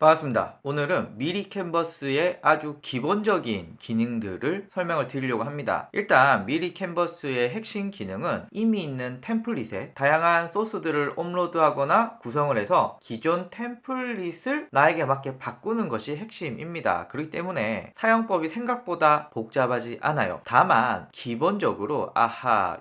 반갑습니다. 오늘은 미리 캔버스의 아주 기본적인 기능들을 설명을 드리려고 합니다. 일단 미리 캔버스의 핵심 기능은 이미 있는 템플릿에 다양한 소스들을 업로드하거나 구성을 해서 기존 템플릿을 나에게 맞게 바꾸는 것이 핵심입니다. 그렇기 때문에 사용법이 생각보다 복잡하지 않아요. 다만 기본적으로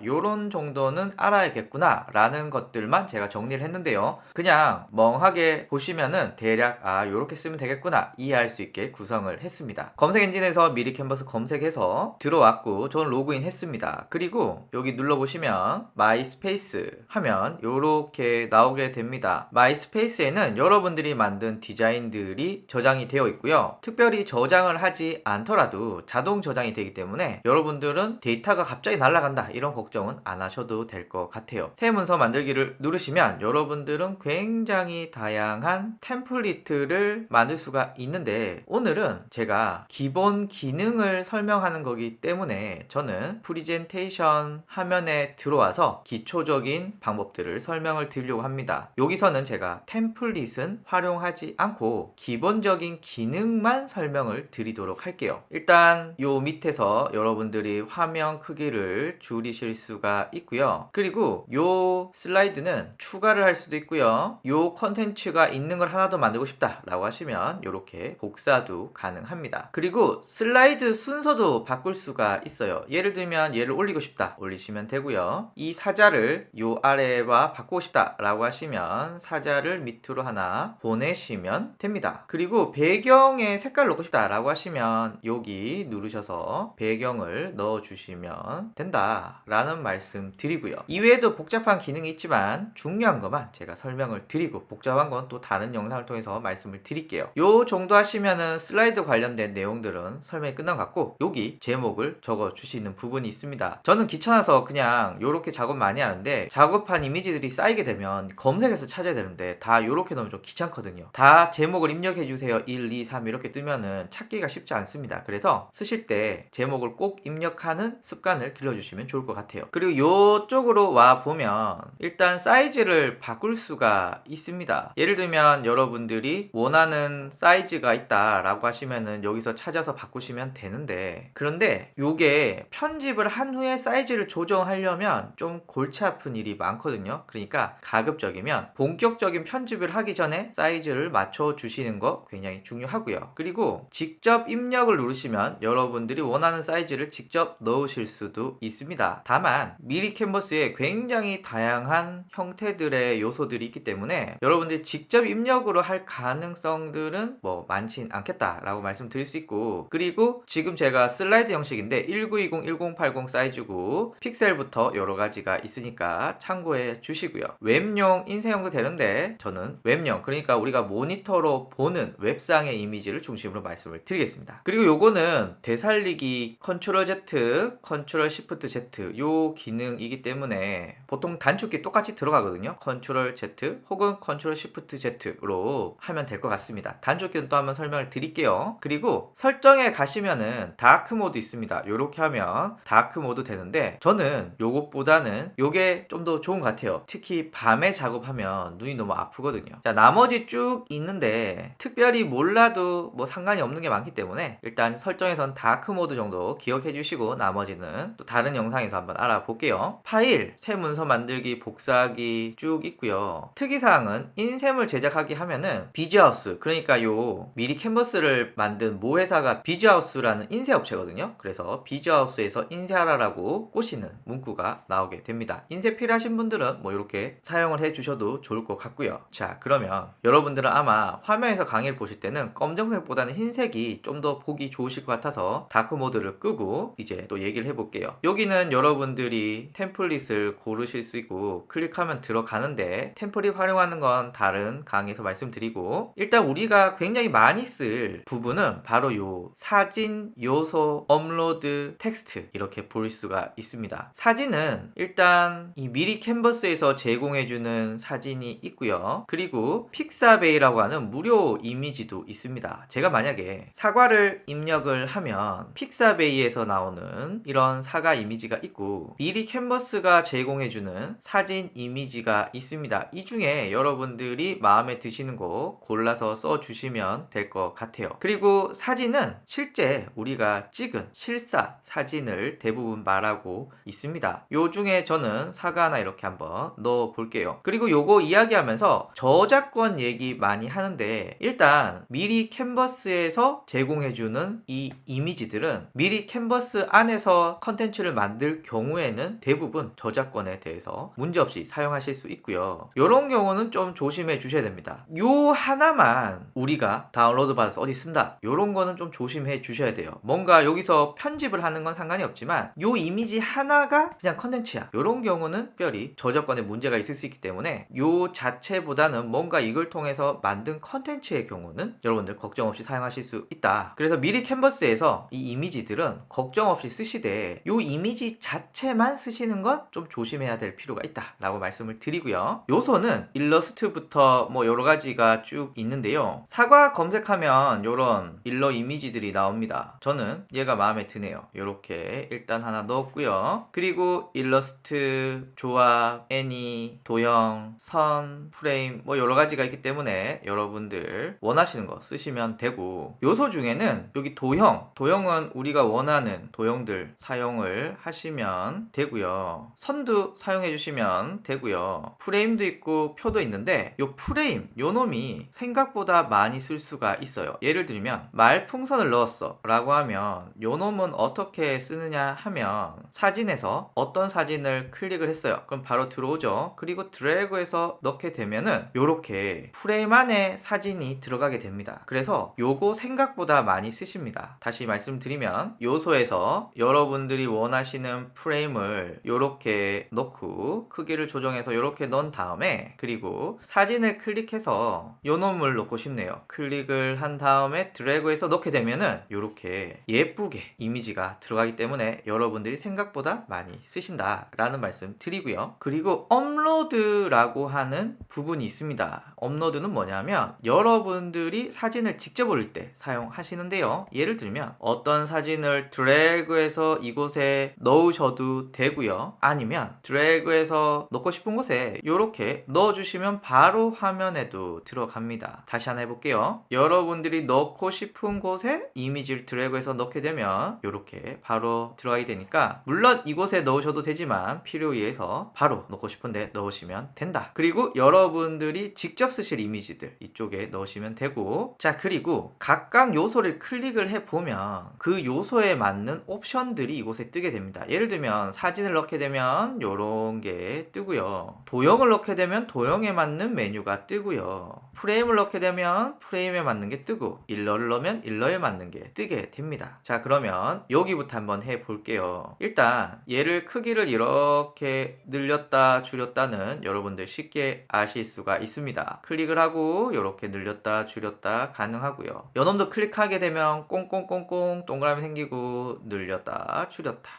요런 정도는 알아야겠구나 라는 것들만 제가 정리를 했는데요. 그냥 멍하게 보시면은 대략 요렇게 쓰면 되겠구나 이해할 수 있게 구성을 했습니다. 검색 엔진에서 미리 캔버스 검색해서 들어왔고 저는 로그인 했습니다. 그리고 여기 눌러보시면 마이스페이스 하면 요렇게 나오게 됩니다. 마이스페이스에는 여러분들이 만든 디자인들이 저장이 되어 있고요. 특별히 저장을 하지 않더라도 자동 저장이 되기 때문에 여러분들은 데이터가 갑자기 날아간다 이런 걱정은 안 하셔도 될 것 같아요. 새 문서 만들기를 누르시면 여러분들은 굉장히 다양한 템플릿을 만들 수가 있는데 오늘은 제가 기본 기능을 설명하는 거기 때문에 저는 프리젠테이션 화면에 들어와서 기초적인 방법들을 설명을 드리려고 합니다. 여기서는 제가 템플릿은 활용하지 않고 기본적인 기능만 설명을 드리도록 할게요. 일단 요 밑에서 여러분들이 화면 크기를 줄이실 수가 있고요. 그리고 요 슬라이드는 추가를 할 수도 있고요. 요 컨텐츠가 있는 걸 하나 더 만들고 싶다 라고 하시면 이렇게 복사도 가능합니다. 그리고 슬라이드 순서도 바꿀 수가 있어요. 예를 들면 얘를 올리고 싶다 올리시면 되고요. 이 사자를 요 아래와 바꾸고 싶다 라고 하시면 사자를 밑으로 하나 보내시면 됩니다. 그리고 배경에 색깔을 넣고 싶다 라고 하시면 여기 누르셔서 배경을 넣어 주시면 된다 라는 말씀 드리고요. 이외에도 복잡한 기능이 있지만 중요한 것만 제가 설명을 드리고 복잡한 건 또 다른 영상을 통해서 말씀을 드릴게요. 요 정도 하시면은 슬라이드 관련된 내용들은 설명이 끝난 것 같고 여기 제목을 적어 주시는 부분이 있습니다. 저는 귀찮아서 그냥 요렇게 작업 많이 하는데 작업한 이미지들이 쌓이게 되면 검색해서 찾아야 되는데 다 요렇게 넣으면 좀 귀찮거든요. 다 제목을 입력해 주세요 1, 2, 3 이렇게 뜨면은 찾기가 쉽지 않습니다. 그래서 쓰실 때 제목을 꼭 입력하는 습관을 길러주시면 좋을 것 같아요. 그리고 요쪽으로 와 보면 일단 사이즈를 바꿀 수가 있습니다. 예를 들면 여러분들이 원하는 사이즈가 있다 라고 하시면은 여기서 찾아서 바꾸시면 되는데 그런데 요게 편집을 한 후에 사이즈를 조정하려면 좀 골치 아픈 일이 많거든요. 그러니까 가급적이면 본격적인 편집을 하기 전에 사이즈를 맞춰 주시는 거 굉장히 중요하고요. 그리고 직접 입력을 누르시면 여러분들이 원하는 사이즈를 직접 넣으실 수도 있습니다. 다만 미리 캔버스에 굉장히 다양한 형태들의 요소들이 있기 때문에 여러분들이 직접 입력으로 할 가능성들은 뭐 많진 않겠다라고 말씀드릴 수 있고 그리고 지금 제가 슬라이드 형식인데 1920, 1080 사이즈고 픽셀부터 여러 가지가 있으니까 참고해 주시고요. 웹용 인쇄형도 되는데 저는 웹용 그러니까 우리가 모니터로 보는 웹상의 이미지를 중심으로 말씀을 드리겠습니다. 그리고 요거는 되살리기 컨트롤 Z, 컨트롤 시프트 Z 요 기능이기 때문에 보통 단축키 똑같이 들어가거든요. 컨트롤 Z 혹은 컨트롤 시프트 Z로 하면 될 것 같습니다. 단축키는 또 한번 설명을 드릴게요. 그리고 설정에 가시면은 다크 모드 있습니다. 요렇게 하면 다크 모드 되는데 저는 요것보다는 요게 좀 더 좋은 것 같아요. 특히 밤에 작업하면 눈이 너무 아프거든요. 자, 나머지 쭉 있는데 특별히 몰라도 뭐 상관이 없는 게 많기 때문에 일단 설정에선 다크 모드 정도 기억해 주시고 나머지는 또 다른 영상에서 한번 알아볼게요. 파일, 새 문서 만들기, 복사하기 쭉 있고요. 특이사항은 인쇄물 제작하기 하면은 비즈하우스 그러니까 요 미리 캔버스를 만든 모 회사가 비즈하우스라는 인쇄업체거든요. 그래서 비즈하우스에서 인쇄하라라고 꼬시는 문구가 나오게 됩니다. 인쇄 필요하신 분들은 뭐 이렇게 사용을 해 주셔도 좋을 것 같고요. 자, 그러면 여러분들은 아마 화면에서 강의를 보실 때는 검정색보다는 흰색이 좀 더 보기 좋으실 것 같아서 다크 모드를 끄고 이제 또 얘기를 해볼게요. 여기는 여러분들이 템플릿을 고르실 수 있고 클릭하면 들어가는데 템플릿 활용하는 건 다른 강의에서 말씀드리고 일단 우리가 굉장히 많이 쓸 부분은 바로 요 사진, 요소, 업로드, 텍스트 이렇게 볼 수가 있습니다. 사진은 일단 이 미리 캔버스에서 제공해주는 사진이 있고요. 그리고 픽사베이라고 하는 무료 이미지도 있습니다. 제가 만약에 사과를 입력을 하면 픽사베이에서 나오는 이런 사과 이미지가 있고 미리 캔버스가 제공해주는 사진 이미지가 있습니다. 이 중에 여러분들이 마음에 드시는 거 골라 골라서 써주시면 될 것 같아요. 그리고 사진은 실제 우리가 찍은 실사 사진을 대부분 말하고 있습니다. 요 중에 저는 사과 하나 이렇게 한번 넣어 볼게요. 그리고 요거 이야기하면서 저작권 얘기 많이 하는데, 일단 미리 캔버스에서 제공해주는 이 이미지들은 미리 캔버스 안에서 컨텐츠를 만들 경우에는 대부분 저작권에 대해서 문제없이 사용하실 수 있고요. 이런 경우는 좀 조심해 주셔야 됩니다. 요 하나만 우리가 다운로드 받아서 어디 쓴다, 요런 거는 좀 조심해 주셔야 돼요. 뭔가 여기서 편집을 하는 건 상관이 없지만 요 이미지 하나가 그냥 컨텐츠야, 요런 경우는 특별히 저작권에 문제가 있을 수 있기 때문에 요 자체보다는 뭔가 이걸 통해서 만든 컨텐츠의 경우는 여러분들 걱정 없이 사용하실 수 있다. 그래서 미리 캔버스에서 이 이미지들은 걱정 없이 쓰시되 요 이미지 자체만 쓰시는 건 좀 조심해야 될 필요가 있다 라고 말씀을 드리고요. 요소는 일러스트부터 뭐 여러 가지가 쭉 있는데요. 사과 검색하면 요런 일러 이미지들이 나옵니다. 저는 얘가 마음에 드네요. 요렇게 일단 하나 넣었고요. 그리고 일러스트, 조합, 애니, 도형, 선, 프레임 뭐 여러 가지가 있기 때문에 여러분들 원하시는 거 쓰시면 되고, 요소 중에는 여기 도형은 우리가 원하는 도형들 사용을 하시면 되고요. 선도 사용해 주시면 되고요. 프레임도 있고 표도 있는데 요 프레임 요 놈이 생각보다 많이 쓸 수가 있어요. 예를 들면 말풍선을 넣었어 라고 하면 요 놈은 어떻게 쓰느냐 하면, 사진에서 어떤 사진을 클릭을 했어요. 그럼 바로 들어오죠. 그리고 드래그해서 넣게 되면은 요렇게 프레임 안에 사진이 들어가게 됩니다. 그래서 요거 생각보다 많이 쓰십니다. 다시 말씀드리면 요소에서 여러분들이 원하시는 프레임을 요렇게 넣고 크기를 조정해서 요렇게 넣은 다음에, 그리고 사진을 클릭해서 요 놈을 넣고 싶네요. 클릭을 한 다음에 드래그해서 넣게 되면은 요렇게 예쁘게 이미지가 들어가기 때문에 여러분들이 생각보다 많이 쓰신다 라는 말씀 드리고요. 그리고 업로드라고 하는 부분이 있습니다. 업로드는 뭐냐면 여러분들이 사진을 직접 올릴 때 사용하시는데요. 예를 들면 어떤 사진을 드래그해서 이곳에 넣으셔도 되고요. 아니면 드래그해서 넣고 싶은 곳에 이렇게 넣어주시면 바로 화면에도 들어갑니다. 다시 하나 해볼게요. 여러분들이 넣고 싶은 곳에 이미지를 드래그해서 넣게 되면 이렇게 바로 들어가게 되니까, 물론 이곳에 넣으셔도 되지만 필요에 의해서 바로 넣고 싶은데 넣으시면 된다. 그리고 여러분들이 직접 쓰실 이미지들 이쪽에 넣으시면 되고, 자 그리고 각각 요소를 클릭을 해보면 그 요소에 맞는 옵션들이 이곳에 뜨게 됩니다. 예를 들면 사진을 넣게 되면 요런 게 뜨고요. 도형을 넣게 되면 도형에 맞는 메뉴가 뜨고요. 프레임을 넣게 되면 프레임에 맞는 게 뜨고, 일러를 넣으면 일러에 맞는 게 뜨게 됩니다. 자 그러면 여기부터 한번 해볼게요. 일단 얘를 크기를 이렇게 늘렸다 줄였다는 여러분들 쉽게 아실 수가 있습니다. 클릭을 하고 이렇게 늘렸다 줄였다 가능하고요. 요놈도 클릭하게 되면 꽁꽁꽁꽁 동그라미 생기고 늘렸다 줄였다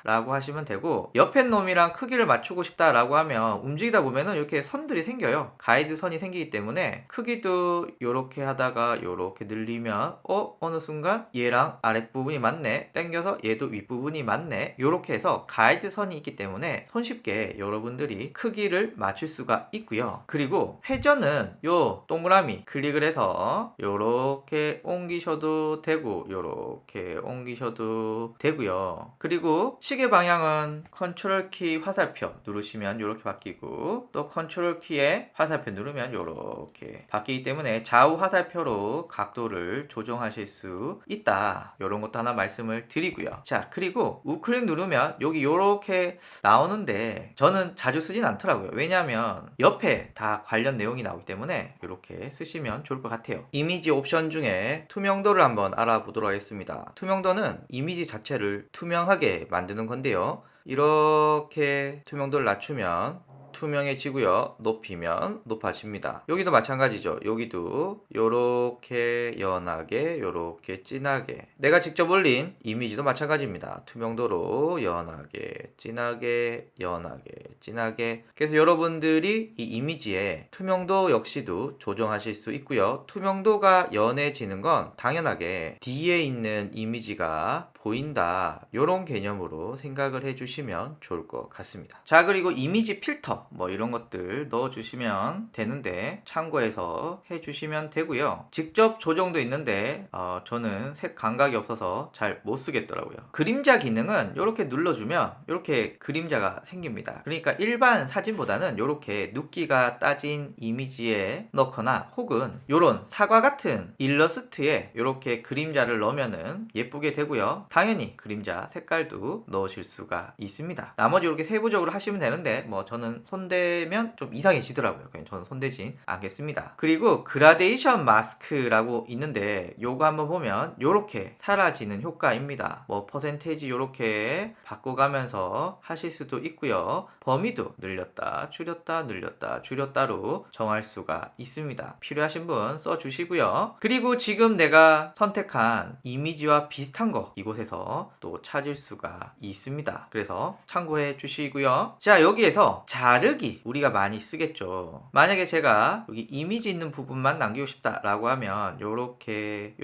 라고 하시면 되고, 옆에 놈이랑 크기를 맞추고 싶다 라고 하면 움직이다 보면은 이렇게 선들이 생겨요. 가이드 선이 생기기 때문에 크기도 이렇게 하다가 이렇게 늘리면 어느 순간 얘랑 아랫부분이 맞네, 당겨서 얘도 윗부분이 맞네, 이렇게 해서 가이드 선이 있기 때문에 손쉽게 여러분들이 크기를 맞출 수가 있고요. 그리고 회전은 요 동그라미 클릭을 해서 요렇게 옮기셔도 되고 요렇게 옮기셔도 되고요. 그리고 시계 방향은 컨트롤 키 화살표 누르시면 요렇게 바뀌고, 또 컨트롤 키에 화살표 누르면 요렇게 바뀌기 때문에 좌우 화살표로 각도를 조정하실 수 있다. 요런 것도 하나 말씀을 드리고요. 자 그리고 우클릭 누르면 여기 요렇게 나오는데 저는 자주 쓰진 않더라고요. 왜냐하면 옆에 다 관련 내용이 나오기 때문에 이렇게 쓰시면 좋을 것 같아요. 이미지 옵션 중에 투명도를 한번 알아보도록 하겠습니다. 투명도는 이미지 자체를 투명하게 만드는 건데요. 이렇게 투명도를 낮추면 투명해지고요. 높이면 높아집니다. 여기도 마찬가지죠. 여기도 요렇게 연하게 요렇게 진하게, 내가 직접 올린 이미지도 마찬가지입니다. 투명도로 연하게 진하게 연하게 진하게. 그래서 여러분들이 이 이미지의 투명도 역시도 조정하실 수 있고요. 투명도가 연해지는 건 당연하게 뒤에 있는 이미지가 보인다, 이런 개념으로 생각을 해주시면 좋을 것 같습니다. 자, 그리고 이미지 필터 뭐 이런 것들 넣어주시면 되는데 참고해서 해주시면 되고요. 직접 조정도 있는데 저는 색 감각이 없어서 잘 못 쓰겠더라고요. 그림자 기능은 이렇게 눌러주면 이렇게 그림자가 생깁니다. 그러니까 일반 사진보다는 이렇게 눕기가 따진 이미지에 넣거나 혹은 이런 사과 같은 일러스트에 이렇게 그림자를 넣으면은 예쁘게 되고요. 당연히 그림자 색깔도 넣으실 수가 있습니다. 나머지 이렇게 세부적으로 하시면 되는데 뭐 저는 손대면 좀 이상해지더라고요. 그냥 저는 손대진 않겠습니다. 그리고 그라데이션 마스크라고 있는데 요거 한번 보면 요렇게 사라지는 효과입니다. 뭐 퍼센테이지 요렇게 바꿔가면서 하실 수도 있고요. 범위도 늘렸다 줄였다 늘렸다 줄였다로 정할 수가 있습니다. 필요하신 분 써주시고요. 그리고 지금 내가 선택한 이미지와 비슷한 거 이곳에서 또 찾을 수가 있습니다. 그래서 참고해 주시고요. 자, 여기에서 자르기 우리가 많이 쓰겠죠. 만약에 제가 여기 이미지 있는 부분만 남기고 싶다 라고 하면 요렇게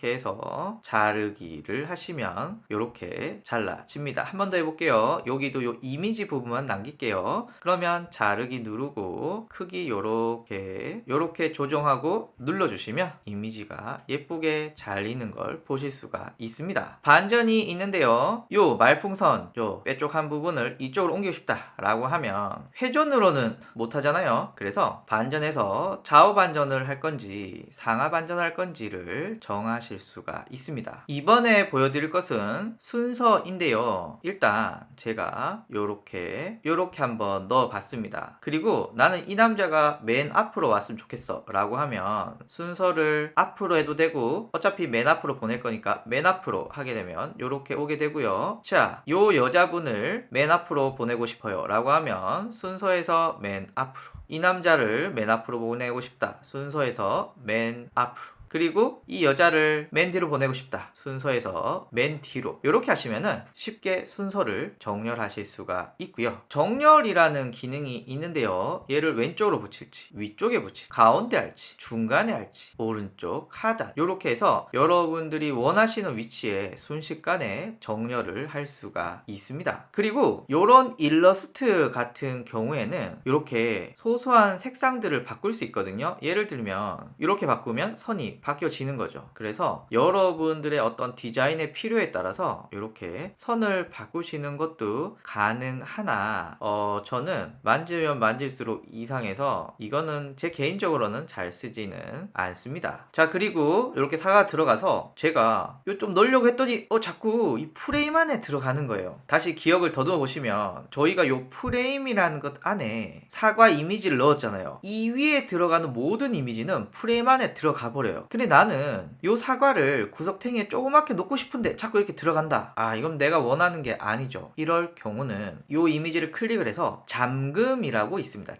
해서 자르기를 하시면 요렇게 잘라집니다. 한 번 더 해볼게요. 여기도 요 이미지 부분만 남길게요. 그러면 자르기 누르고 크기 요렇게 조정하고 눌러주시면 이미지가 예쁘게 잘리는 걸 보실 수가 있습니다. 반전이 있는데요. 요 말풍선 요 빼쪽한 부분을 이쪽으로 옮기고 싶다 라고 하면 회전으로는 못하잖아요. 그래서 반전해서 좌우 반전을 할 건지 상하 반전할 건지를 정하실 수가 있습니다. 이번에 보여드릴 것은 순서인데요. 일단 제가 요렇게 한번 넣어 봤습니다. 그리고 나는 이 남자가 맨 앞으로 왔으면 좋겠어 라고 하면 순서를 앞으로 해도 되고 어차피 맨 앞으로 보낼 거니까 맨 앞으로 하게 되면 요렇게 오게 되고요. 자, 요 여자분을 맨 앞으로 보내고 싶어요 라고 하면 순서에서 맨 앞으로, 이 남자를 맨 앞으로 보내고 싶다 순서에서 맨 앞으로, 그리고 이 여자를 맨 뒤로 보내고 싶다 순서에서 맨 뒤로, 이렇게 하시면은 쉽게 순서를 정렬하실 수가 있고요. 정렬이라는 기능이 있는데요. 얘를 왼쪽으로 붙일지 위쪽에 붙일지 가운데 할지 중간에 할지 오른쪽 하단, 이렇게 해서 여러분들이 원하시는 위치에 순식간에 정렬을 할 수가 있습니다. 그리고 이런 일러스트 같은 경우에는 이렇게 소소한 색상들을 바꿀 수 있거든요. 예를 들면 이렇게 바꾸면 선이 바뀌어지는 거죠. 그래서 여러분들의 어떤 디자인의 필요에 따라서 이렇게 선을 바꾸시는 것도 가능하나 저는 만지면 만질수록 이상해서 이거는 제 개인적으로는 잘 쓰지는 않습니다. 자, 그리고 이렇게 사가 들어가서 제가 이거 좀 넣으려고 했더니 자꾸 이 프레임 안에 들어가는 거예요. 다시 기억을 더듬어 보시면 저희가 이 프레임이라는 것 안에 사과 이미지를 넣었잖아요. 이 위에 들어가는 모든 이미지는 프레임 안에 들어가 버려요. 근데 나는 이 사과를 구석탱이에 조그맣게 놓고 싶은데 자꾸 이렇게 들어간다. 이건 내가 원하는 게 아니죠. 이럴 경우는 이 이미지를 클릭을 해서 잠금이라고 있습니다.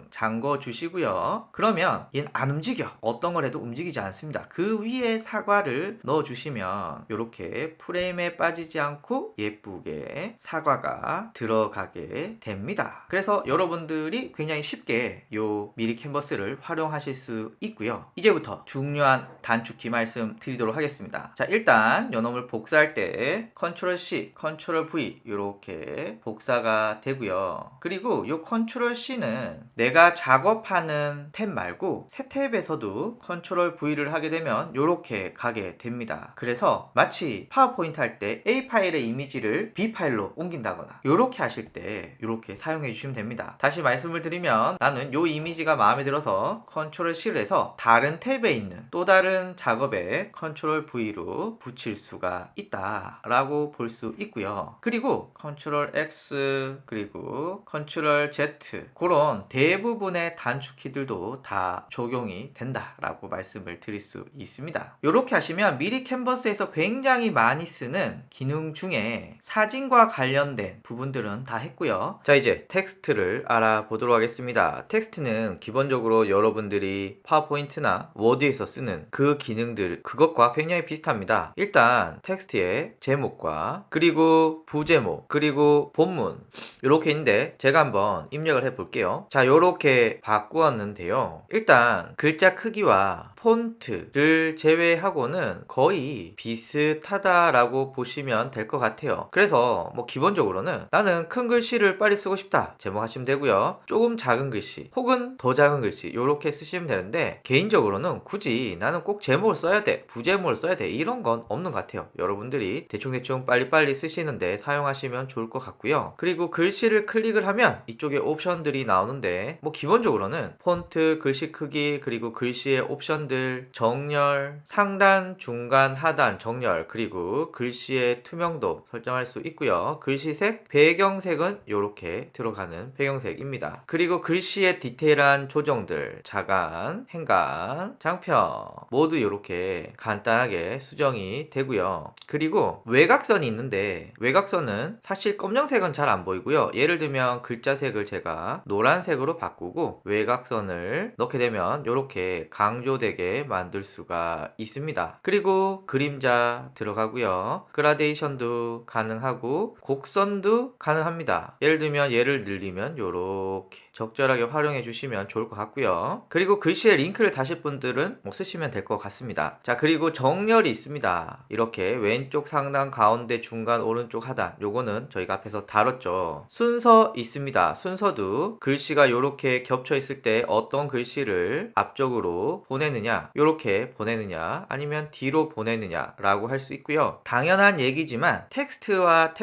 잠궈 주시고요. 그러면 얘는 안 움직여. 어떤 걸 해도 움직이지 않습니다. 그 위에 사과를 넣어 주시면 이렇게 프레임에 빠지지 않고 예쁘게 사과가 들어가게 됩니다. 그래서 여러분들이 굉장히 쉽게 이 미리 캔버스를 활용하실 수 있고요. 이제부터 중요한 단축키 말씀 드리도록 하겠습니다. 자, 일단 요놈을 복사할 때 컨트롤 C, 컨트롤 V 이렇게 복사가 되고요. 그리고 요 컨트롤 C는 내가 작업하는 탭 말고 새 탭에서도 컨트롤 V를 하게 되면 이렇게 가게 됩니다. 그래서 마치 파워포인트 할 때 A 파일의 이미지를 B 파일로 옮긴다거나 이렇게 하실 때 이렇게 사용해 주시면 됩니다. 다시 말씀을 드리면 나는 요 이미지가 마음에 들어서 컨트롤 C를 해서 다른 탭에 있는 또 다른 작업에 컨트롤 V로 붙일 수가 있다 라고 볼 수 있고요. 그리고 컨트롤 X 그리고 컨트롤 Z 그런 대부분의 단축키들도 다 적용이 된다 라고 말씀을 드릴 수 있습니다. 이렇게 하시면 미리 캔버스에서 굉장히 많이 쓰는 기능 중에 사진과 관련된 부분들은 다 했고요. 자, 이제 텍스트를 알아보도록 하겠습니다. 텍스트는 기본적으로 여러분들이 파워포인트나 워드에서 쓰는 쓰는 그 기능들 그것과 굉장히 비슷합니다. 일단 텍스트의 제목과 그리고 부제목 그리고 본문 이렇게 있는데 제가 한번 입력을 해 볼게요. 자, 요렇게 바꾸었는데요. 일단 글자 크기와 폰트를 제외하고는 거의 비슷하다라고 보시면 될 것 같아요. 그래서 뭐 기본적으로는 나는 큰 글씨를 빨리 쓰고 싶다 제목 하시면 되고요. 조금 작은 글씨 혹은 더 작은 글씨 요렇게 쓰시면 되는데, 개인적으로는 굳이 나는 꼭 제목을 써야 돼 부제목을 써야 돼 이런 건 없는 것 같아요. 여러분들이 대충대충 빨리빨리 쓰시는데 사용하시면 좋을 것 같고요. 그리고 글씨를 클릭을 하면 이쪽에 옵션들이 나오는데, 뭐 기본적으로는 폰트, 글씨 크기, 그리고 글씨의 옵션들, 정렬, 상단, 중간, 하단, 정렬, 그리고 글씨의 투명도 설정할 수 있고요. 글씨색, 배경색은 이렇게 들어가는 배경색입니다. 그리고 글씨의 디테일한 조정들, 자간, 행간, 장편 모두 이렇게 간단하게 수정이 되고요. 그리고 외곽선이 있는데 외곽선은 사실 검정색은 잘 안 보이고요. 예를 들면 글자색을 제가 노란색으로 바꾸고 외곽선을 넣게 되면 이렇게 강조되게 만들 수가 있습니다. 그리고 그림자 들어가고요. 그라데이션도 가능하고 곡선도 가능합니다. 예를 들면 얘를 늘리면 이렇게 적절하게 활용해 주시면 좋을 것 같고요. 그리고 글씨에 링크를 다실 분들은 뭐 쓰시면 될 것 같습니다. 자, 그리고 정렬이 있습니다. 이렇게 왼쪽 상단, 가운데, 중간, 오른쪽 하단 요거는 저희가 앞에서 다뤘죠. 순서 있습니다. 순서도 글씨가 이렇게 겹쳐 있을 때 어떤 글씨를 앞쪽으로 보내느냐 이렇게 보내느냐 아니면 뒤로 보내느냐 라고 할 수 있고요. 당연한 얘기지만 텍스트와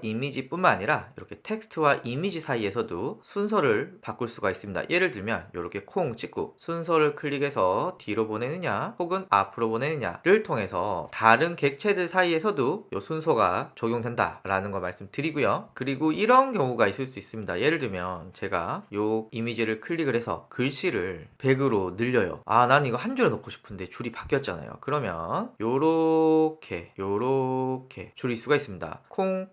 이미지 뿐만 아니라 이렇게 텍스트와 이미지 사이에서도 순서를 바꿀 수가 있습니다. 예를 들면 이렇게 콩 찍고 순서를 클릭해서 뒤로 보내느냐 혹은 앞으로 보내느냐를 통해서 다른 객체들 사이에서도 이 순서가 적용된다 라는 거 말씀드리고요. 그리고 이런 경우가 있을 수 있습니다. 예를 들면 제가 이 이미지를 클릭을 해서 글씨를 100으로 늘려요. 아, 난 이거 한 줄에 넣고 싶은데 줄이 바뀌었잖아요. 그러면 요렇게 줄일 수가 있습니다. 콩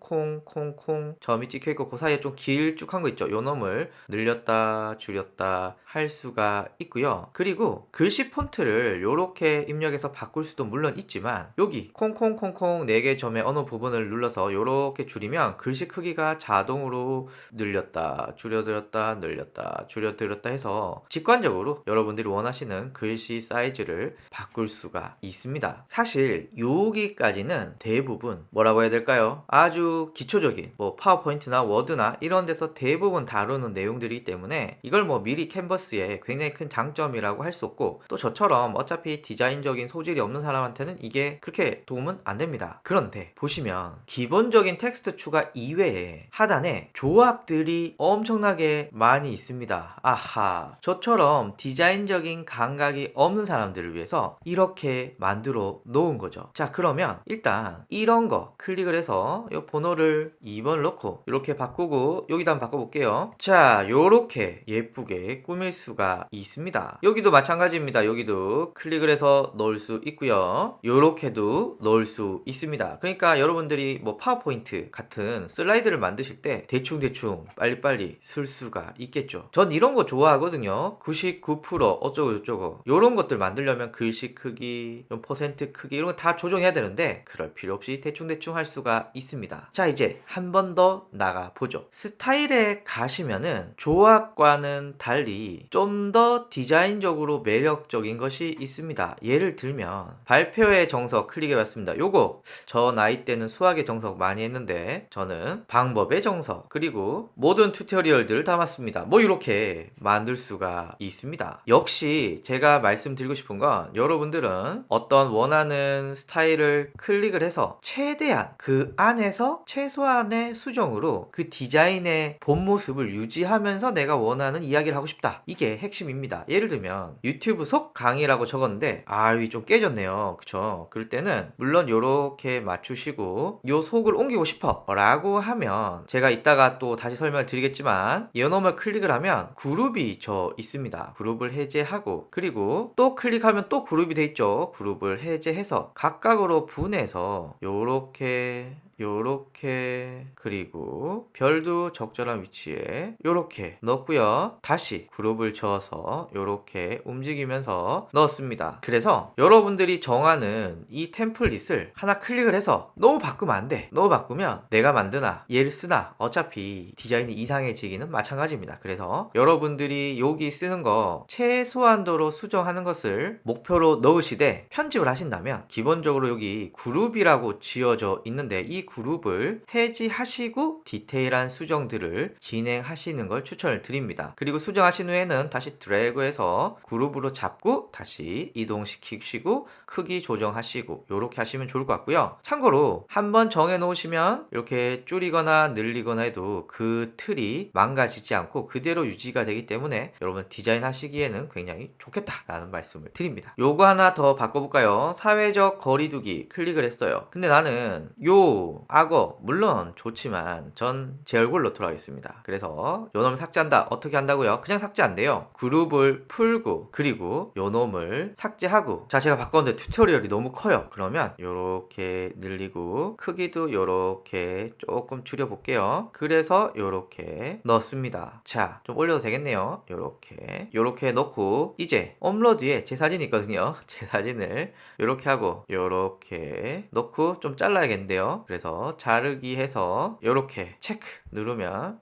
점이 찍혀있고 그 사이에 좀 길쭉한 거 있죠. 요 놈을 늘렸다 줄였다 할 수가 있고요. 그리고 글씨 폰트를 요렇게 입력해서 바꿀 수도 물론 있지만 여기 콩콩콩콩 4개 점의 어느 부분을 눌러서 요렇게 줄이면 글씨 크기가 자동으로 늘렸다 줄여들었다 늘렸다 줄여들었다 해서 직관적으로 여러분들이 원하시는 글씨 사이즈를 바꿀 수가 있습니다. 사실 여기까지는 대부분 뭐라고 해야 될까요? 아주 기초적인 뭐 파워포인트나 워드나 이런 데서 대부분 다루는 내용들이기 때문에 이걸 뭐 미리 캔버스의 굉장히 큰 장점이라고 할 수 없고, 또 저처럼 어차피 디자인적인 소질이 없는 사람한테는 이게 그렇게 도움은 안 됩니다. 그런데 보시면 기본적인 텍스트 추가 이외에 하단에 조합들이 엄청나게 많이 있습니다. 아하, 저처럼 디자인적인 감각이 없는 사람들을 위해서 이렇게 만들어 놓은 거죠. 자, 그러면 일단 이런 거 클릭을 해서 이 번호를 2번 넣고 이렇게 바꾸고 여기다 한번 바꿔볼게요. 자, 요렇게 예쁘게 꾸밀 수가 있습니다. 여기도 마찬가지입니다. 여기도 클릭을 해서 넣을 수 있고요. 요렇게도 넣을 수 있습니다. 그러니까 여러분들이 뭐 파워포인트 같은 슬라이드를 만드실 때 대충대충 빨리빨리 쓸 수가 있겠죠. 전 이런 거 좋아하거든요. 99% 어쩌고 저쩌고 요런 것들 만들려면 글씨 크기, 퍼센트 크기 이런 거 다 조정해야 되는데 그럴 필요 없이 대충대충 할 수가 있습니다. 자, 이제 한 번 더 나가 보죠. 스타일에 가시면은 조합과는 달리 좀 더 디자인적으로 매력적인 것이 있습니다. 예를 들면 발표의 정석 클릭해 봤습니다. 요거 저 나이 때는 수학의 정석 많이 했는데 저는 방법의 정석 그리고 모든 튜토리얼들을 담았습니다. 뭐 이렇게 만들 수가 있습니다. 역시 제가 말씀드리고 싶은 건 여러분들은 어떤 원하는 스타일을 클릭을 해서 최대한 그 안에서 최소한의 수정으로 그 디자인의 본 모습을 유지하면서 내가 원하는 이야기를 하고 싶다. 이게 핵심입니다. 예를 들면 유튜브 속 강의라고 적었는데 여기 좀 깨졌네요. 그쵸? 그럴 때는 물론 요렇게 맞추시고 요 속을 옮기고 싶어 라고 하면 제가 이따가 또 다시 설명을 드리겠지만 이놈을 클릭을 하면 그룹이 저 있습니다. 그룹을 해제하고 그리고 또 클릭하면 또 그룹이 돼 있죠. 그룹을 해제해서 각각으로 분해서 요렇게 요렇게, 그리고 별도 적절한 위치에 요렇게 넣었고요. 다시 그룹을 저어서 요렇게 움직이면서 넣었습니다. 그래서 여러분들이 정하는 이 템플릿을 하나 클릭을 해서 너무 바꾸면 안 돼. 너무 바꾸면 내가 만드나 얘를 쓰나 어차피 디자인이 이상해지기는 마찬가지입니다. 그래서 여러분들이 여기 쓰는 거 최소한도로 수정하는 것을 목표로 넣으시되, 편집을 하신다면 기본적으로 여기 그룹이라고 지어져 있는데 이 그룹을 해지하시고 디테일한 수정들을 진행하시는 걸 추천을 드립니다. 그리고 수정하신 후에는 다시 드래그해서 그룹으로 잡고 다시 이동시키시고 크기 조정하시고 이렇게 하시면 좋을 것 같고요. 참고로 한번 정해 놓으시면 이렇게 줄이거나 늘리거나 해도 그 틀이 망가지지 않고 그대로 유지가 되기 때문에 여러분 디자인 하시기에는 굉장히 좋겠다라는 말씀을 드립니다. 요거 하나 더 바꿔볼까요? 사회적 거리두기 클릭을 했어요. 근데 나는 요 악어 물론 좋지만 전 제 얼굴 넣도록 하겠습니다. 그래서 요놈을 삭제한다. 어떻게 한다고요? 그냥 삭제 안 돼요. 그룹을 풀고 그리고 요놈을 삭제하고, 자 제가 바꿨는데 튜토리얼이 너무 커요. 그러면 요렇게 늘리고 크기도 요렇게 조금 줄여 볼게요. 그래서 요렇게 넣습니다. 자 좀 올려도 되겠네요. 요렇게 넣고 이제 업로드에 제 사진이 있거든요. 제 사진을 요렇게 하고 요렇게 넣고 좀 잘라야겠는데요. 그래서 자르기 해서 요렇게 체크 누르면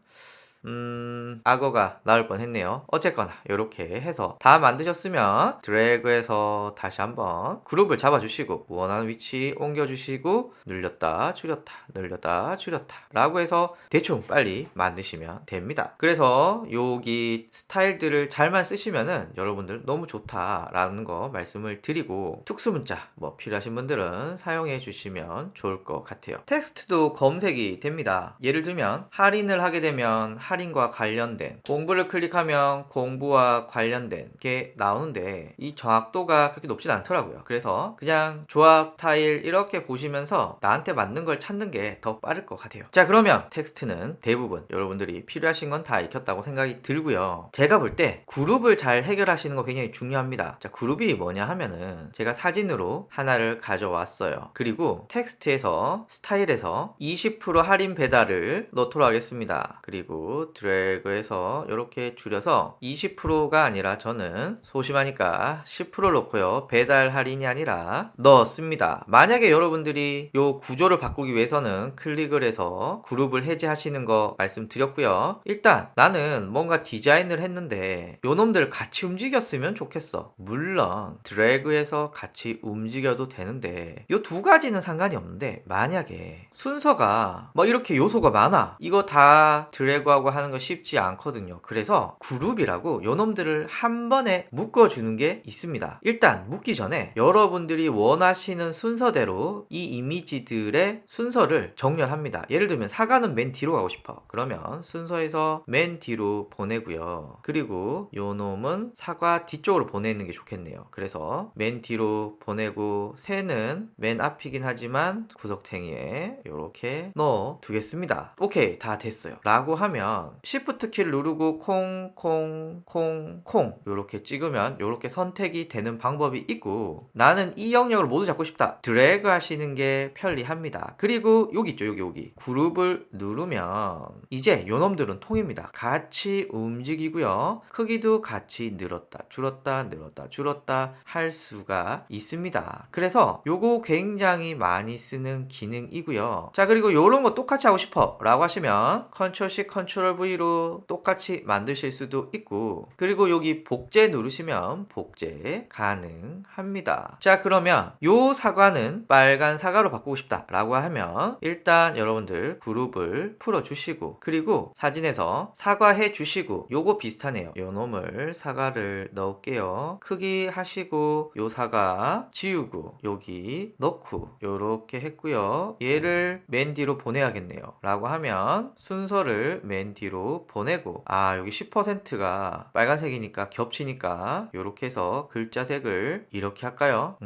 악어가 나올 뻔했네요. 어쨌거나 이렇게 해서 다 만드셨으면 드래그해서 다시 한번 그룹을 잡아주시고 원하는 위치 옮겨주시고 늘렸다 줄였다 늘렸다 줄였다 라고 해서 대충 빨리 만드시면 됩니다. 그래서 여기 스타일들을 잘만 쓰시면은 여러분들 너무 좋다라는 거 말씀을 드리고, 특수문자 뭐 필요하신 분들은 사용해 주시면 좋을 것 같아요. 텍스트도 검색이 됩니다. 예를 들면 할인을 하게 되면 할인과 관련된, 공부를 클릭하면 공부와 관련된 게 나오는데 이 정확도가 그렇게 높진 않더라고요. 그래서 그냥 조합 타일 이렇게 보시면서 나한테 맞는 걸 찾는 게 더 빠를 것 같아요. 자 그러면 텍스트는 대부분 여러분들이 필요하신 건 다 익혔다고 생각이 들고요. 제가 볼 때 그룹을 잘 해결하시는 거 굉장히 중요합니다. 자 그룹이 뭐냐 하면은 제가 사진으로 하나를 가져왔어요. 그리고 텍스트에서 스타일에서 20% 할인 배달을 넣도록 하겠습니다. 그리고 드래그해서 이렇게 줄여서 20%가 아니라 저는 소심하니까 10% 넣고요. 배달 할인이 아니라 넣었습니다. 만약에 여러분들이 이 구조를 바꾸기 위해서는 클릭을 해서 그룹을 해제하시는 거 말씀드렸고요. 일단 나는 뭔가 디자인을 했는데 요놈들 같이 움직였으면 좋겠어. 물론 드래그해서 같이 움직여도 되는데 요 두 가지는 상관이 없는데, 만약에 순서가 뭐 이렇게 요소가 많아, 이거 다 드래그하고 하는 거 쉽지 않거든요. 그래서 그룹이라고 요놈들을 한 번에 묶어주는 게 있습니다. 일단 묶기 전에 여러분들이 원하시는 순서대로 이 이미지들의 순서를 정렬합니다. 예를 들면 사과는 맨 뒤로 가고 싶어. 그러면 순서에서 맨 뒤로 보내고요. 그리고 요놈은 사과 뒤쪽으로 보내는 게 좋겠네요. 그래서 맨 뒤로 보내고 새는 맨 앞이긴 하지만 구석탱이에 이렇게 넣어 두겠습니다. 오케이 다 됐어요 라고 하면 Shift 키를 누르고 콩 이렇게 찍으면 이렇게 선택이 되는 방법이 있고, 나는 이 영역을 모두 잡고 싶다 드래그 하시는 게 편리합니다. 그리고 여기 있죠, 여기 그룹을 누르면 이제 요놈들은 통입니다. 같이 움직이고요. 크기도 같이 늘었다 줄었다 할 수가 있습니다. 그래서 요거 굉장히 많이 쓰는 기능이고요. 자 그리고 요런 거 똑같이 하고 싶어 라고 하시면 Ctrl C Ctrl V로 똑같이 만드실 수도 있고, 그리고 여기 복제 누르시면 복제 가능합니다. 자 그러면 요 사과는 빨간 사과로 바꾸고 싶다 라고 하면 일단 여러분들 그룹을 풀어 주시고 그리고 사진에서 사과 해 주시고, 요거 비슷하네요. 요 놈을 사과를 넣을게요. 크기 하시고 요 사과 지우고 여기 넣고 요렇게 했고요. 얘를 맨 뒤로 보내야겠네요 라고 하면 순서를 맨 뒤로 보내고, 여기 10%가 빨간색이니까 겹치니까 요렇게 해서 글자색을 이렇게 할까요?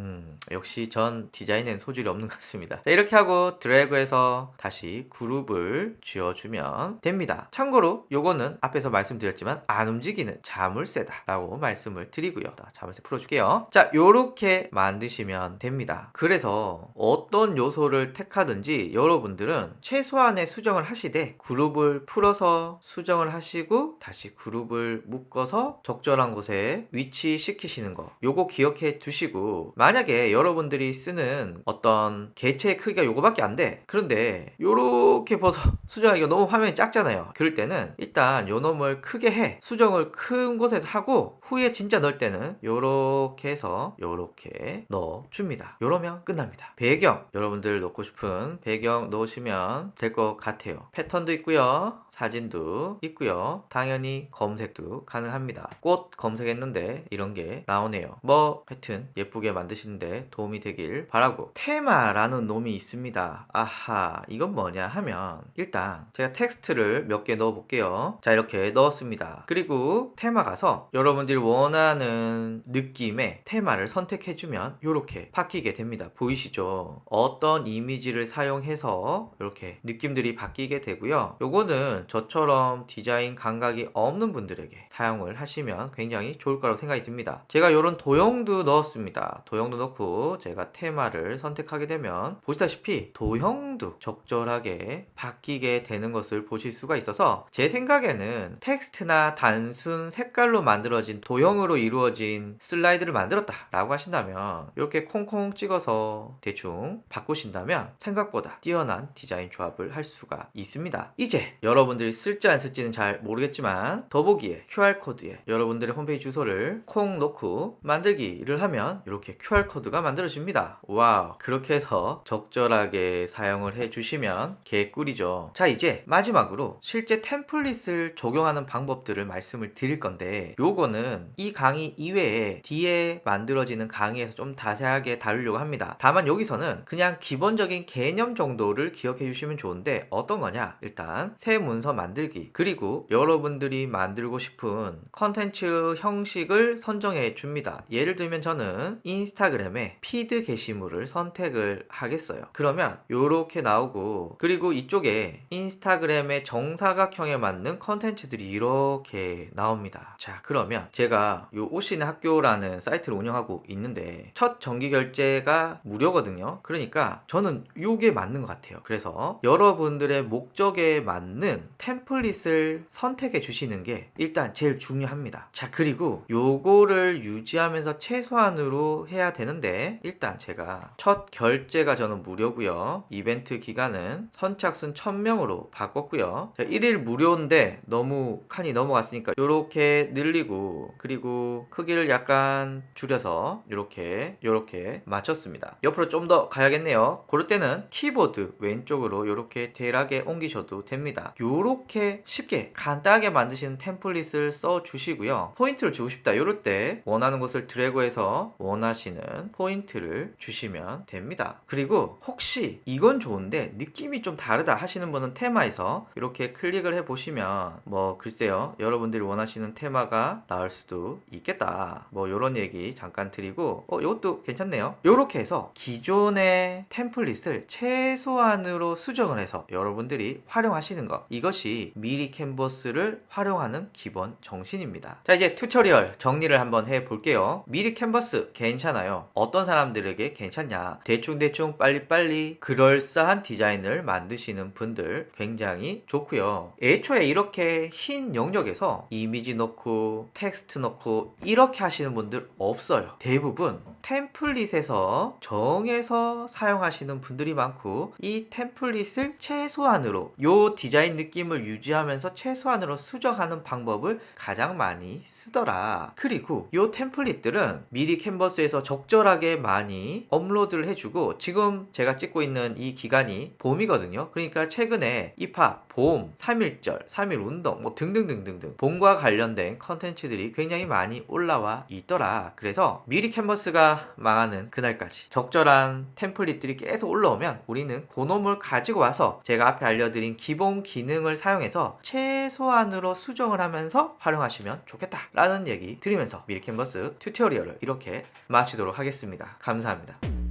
역시 전 디자인엔 소질이 없는 것 같습니다. 자, 이렇게 하고 드래그해서 다시 그룹을 쥐어주면 됩니다. 참고로 요거는 앞에서 말씀드렸지만 안 움직이는 자물쇠다 라고 말씀을 드리고요. 자물쇠 풀어줄게요. 자, 요렇게 만드시면 됩니다. 그래서 어떤 요소를 택하든지 여러분들은 최소한의 수정을 하시되 그룹을 풀어서 수정을 하시고 다시 그룹을 묶어서 적절한 곳에 위치시키시는 거, 요거 기억해 두시고, 만약에 여러분들이 쓰는 어떤 개체의 크기가 요거밖에 안 돼, 그런데 요렇게 벗어 수정하기가 너무 화면이 작잖아요. 그럴 때는 일단 요 놈을 크게 해, 수정을 큰 곳에서 하고 후에 진짜 넣을 때는 요렇게 해서 요렇게 넣어줍니다. 요러면 끝납니다. 배경, 여러분들 넣고 싶은 배경 넣으시면 될 것 같아요. 패턴도 있고요, 사진도 있고요, 당연히 검색도 가능합니다. 꽃 검색했는데 이런 게 나오네요. 뭐 하여튼 예쁘게 만드시는데 도움이 되길 바라고, 테마라는 놈이 있습니다. 아하, 이건 뭐냐 하면 일단 제가 텍스트를 몇 개 넣어 볼게요. 자, 이렇게 넣었습니다. 그리고 테마 가서 여러분들이 원하는 느낌의 테마를 선택해 주면 이렇게 바뀌게 됩니다. 보이시죠? 어떤 이미지를 사용해서 이렇게 느낌들이 바뀌게 되고요. 요거는 저처럼 디자인 감각이 없는 분들에게 사용을 하시면 굉장히 좋을 거라고 생각이 듭니다. 제가 이런 도형도 넣었습니다. 도형도 넣고 제가 테마를 선택하게 되면 보시다시피 도형도 적절하게 바뀌게 되는 것을 보실 수가 있어서, 제 생각에는 텍스트나 단순 색깔로 만들어진 도형으로 이루어진 슬라이드를 만들었다 라고 하신다면 이렇게 콩콩 찍어서 대충 바꾸신다면 생각보다 뛰어난 디자인 조합을 할 수가 있습니다. 이제 여러분들이 쓸지 안 쓸지는 잘 모르겠지만 더보기에 QR코드에 여러분들의 홈페이지 주소를 콩 넣고 만들기를 하면 이렇게 QR코드가 만들어집니다. 와우, 그렇게 해서 적절하게 사용을 해주시면 개꿀이죠. 자, 이제 마지막으로 실제 템플릿을 적용하는 방법들을 말씀을 드릴 건데, 요거는 이 강의 이외에 뒤에 만들어지는 강의에서 좀 자세하게 다루려고 합니다. 다만 여기서는 그냥 기본적인 개념 정도를 기억해 주시면 좋은데, 어떤 거냐, 일단 새 문서 만들기, 그리고 여러분들이 만들고 싶은 컨텐츠 형식을 선정해 줍니다. 예를 들면 저는 인스타그램에 피드 게시물을 선택을 하겠어요. 그러면 요렇게 나오고, 그리고 이쪽에 인스타그램의 정사각형에 맞는 컨텐츠들이 이렇게 나옵니다. 자, 그러면 제가 요 오시는 학교라는 사이트를 운영하고 있는데 첫 정기 결제가 무료거든요. 그러니까 저는 요게 맞는 것 같아요. 그래서 여러분들의 목적에 맞는 템플릿을 선택해 주시는 게 일단 제일 중요합니다. 자, 그리고 요거를 유지하면서 최소한으로 해야 되는데, 일단 제가 첫 결제가 저는 무료고요, 이벤트 기간은 선착순 1000명으로 바꿨고요. 자, 1일 무료인데 너무 칸이 넘어갔으니까 요렇게 늘리고, 그리고 크기를 약간 줄여서 요렇게 맞췄습니다. 옆으로 좀 더 가야겠네요. 그럴 때는 키보드 왼쪽으로 요렇게 대략에 옮기셔도 됩니다. 요렇게 쉽게 간단하게 만드시는 템플릿을 써 주시고요. 포인트를 주고 싶다 요럴 때 원하는 곳을 드래그해서 원하시는 포인트를 주시면 됩니다. 그리고 혹시 이건 좋은데 느낌이 좀 다르다 하시는 분은 테마에서 이렇게 클릭을 해 보시면 뭐 글쎄요, 여러분들이 원하시는 테마가 나올 수도 있겠다, 뭐 요런 얘기 잠깐 드리고, 이것도 괜찮네요. 요렇게 해서 기존의 템플릿을 최소한으로 수정을 해서 여러분들이 활용하시는 것, 이것이 미리 캔버스를 활용하는 기본 정신입니다. 자, 이제 튜토리얼 정리를 한번 해 볼게요. 미리 캔버스 괜찮아요. 어떤 사람들에게 괜찮냐, 대충 빨리빨리 그럴싸한 디자인을 만드시는 분들 굉장히 좋고요. 애초에 이렇게 흰 영역에서 이미지 넣고 텍스트 넣고 이렇게 하시는 분들 없어요. 대부분 템플릿에서 정해서 사용하시는 분들이 많고, 이 템플릿을 최소한으로 요 디자인 느낌을 유지하면서 최소한으로 수정하는 방법을 가장 많이 쓰더라. 그리고 요 템플릿들은 미리 캔버스에서 적절하게 많이 업로드를 해주고, 지금 제가 찍고 있는 이 기간이 봄이거든요. 그러니까 최근에 입학 봄, 3.1절, 3.1 운동 뭐 등등등등등 봄과 관련된 컨텐츠들이 굉장히 많이 올라와 있더라. 그래서 미리 캔버스가 망하는 그날까지 적절한 템플릿들이 계속 올라오면 우리는 그 놈을 가지고 와서 제가 앞에 알려드린 기본 기능을 사용해서 최소한으로 수정을 하면서 활용하시면 좋겠다 라는 얘기 드리면서 미리 캔버스 튜토리얼을 이렇게 마치도록 하겠습니다. 감사합니다.